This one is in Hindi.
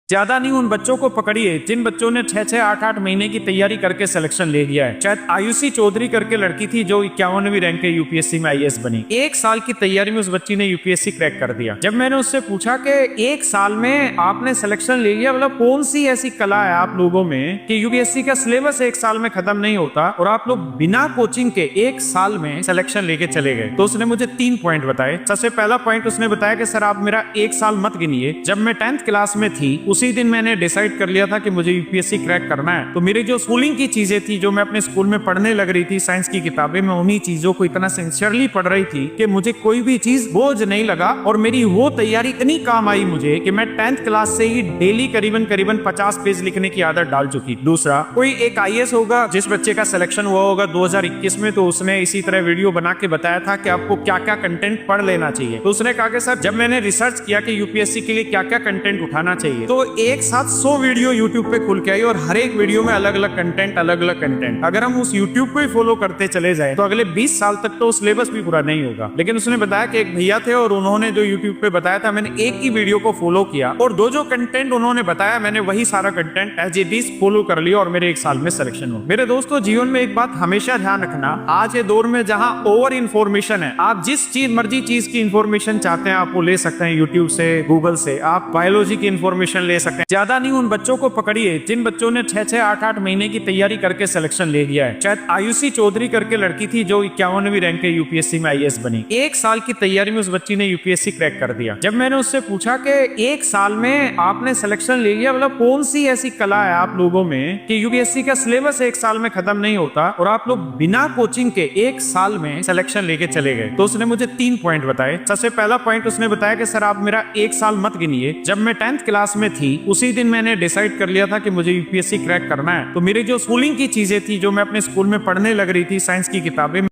ज्यादा नहीं उन बच्चों को पकड़िए जिन बच्चों ने 6-6, 8-8 महीने की तैयारी करके सिलेक्शन ले लिया है। शायद आयुषी चौधरी करके लड़की थी जो 51वीं रैंक के यूपीएससी में आईएएस बनी। एक साल की तैयारी में उस बच्ची ने यूपीएससी क्रैक कर दिया। जब मैंने उससे पूछा कि एक साल में आपने सिलेक्शन ले लिया, मतलब कौन सी ऐसी कला है आप लोगों में कि यूपीएससी का सिलेबस एक साल में खत्म नहीं होता और आप लोग बिना कोचिंग के एक साल में सिलेक्शन लेके चले गए। तो उसने मुझे 3 पॉइंट बताए। सबसे पहला पॉइंट उसने बताया कि सर आप मेरा एक साल मत गिनिए, जब मैं 10th क्लास में थी उसी दिन मैंने डिसाइड कर लिया था कि मुझे यूपीएससी क्रैक करना है। तो मेरी जो स्कूलिंग की चीजें थी, जो मैं अपने स्कूल में पढ़ने लग रही थी, साइंस की किताबें, मैं उन्हीं चीजों को इतना सिंसियरली पढ़ रही थी कि मुझे कोई भी चीज बोझ नहीं लगा और मेरी वो तैयारी इतनी काम आई मुझे कि मैं 10th क्लास से ही डेली करीबन 50 पेज लिखने की आदत डाल चुकी। दूसरा, कोई एक आईएएस होगा जिस बच्चे का सिलेक्शन हुआ होगा 2021 में, तो उसने इसी तरह वीडियो बना के बताया था कि आपको क्या क्या कंटेंट पढ़ लेना चाहिए। तो उसने कहा कि सर जब मैंने रिसर्च किया कि यूपीएससी के लिए क्या क्या कंटेंट उठाना चाहिए, तो एक साथ 100 वीडियो यूट्यूब पे खुल के आई और हर एक वीडियो में अलग अलग कंटेंट। अगर हम उस यूट्यूब को ही फॉलो करते चले जाए तो अगले 20 साल तक तो सिलेबस भी पूरा नहीं होगा। लेकिन उसने बताया कि एक भैया थे और उन्होंने जो यूट्यूब पे बताया था, मैंने एक ही वीडियो को फॉलो किया और जो कंटेंट उन्होंने बताया मैंने वही सारा content as it is follow कर लिया और मेरे एक साल में सिलेक्शन हुआ। मेरे दोस्तों, जीवन में एक बात हमेशा ध्यान रखना, आज के दौर में जहां ओवर इन्फॉर्मेशन है, आप जिस मर्जी चीज की इन्फॉर्मेशन चाहते हैं आप वो ले सकते हैं यूट्यूब से, गूगल से, आप बायोलॉजी की इन्फॉर्मेशन ले सकते हैं। ज्यादा नहीं उन बच्चों को पकड़िए जिन बच्चों ने 6-6, 8-8 महीने की तैयारी करके सिलेक्शन ले लिया है। शायद आयुषी चौधरी करके लड़की थी जो 51वीं रैंक के यूपीएससी में आईएएस बनी। एक साल की तैयारी में उस बच्ची ने यूपीएससी क्रैक कर दिया। जब मैंने उससे पूछा कि एक साल में आपने सिलेक्शन ले लिया, मतलब कौन सी ऐसी कला है आप लोगों में कि यूपीएससी का सिलेबस एक साल में खत्म नहीं होता और आप लोग बिना कोचिंग के एक साल में सिलेक्शन लेके चले गए। तो उसने मुझे 3 पॉइंट बताए। सबसे पहला पॉइंट उसने बताया कि सर आप मेरा एक साल मत गिनिए, जब मैं 10th क्लास में थी उसी दिन मैंने डिसाइड कर लिया था कि मुझे यूपीएससी क्रैक करना है। तो मेरी जो स्कूलिंग की चीजें थी, जो मैं अपने स्कूल में पढ़ने लग रही थी, साइंस की किताबें,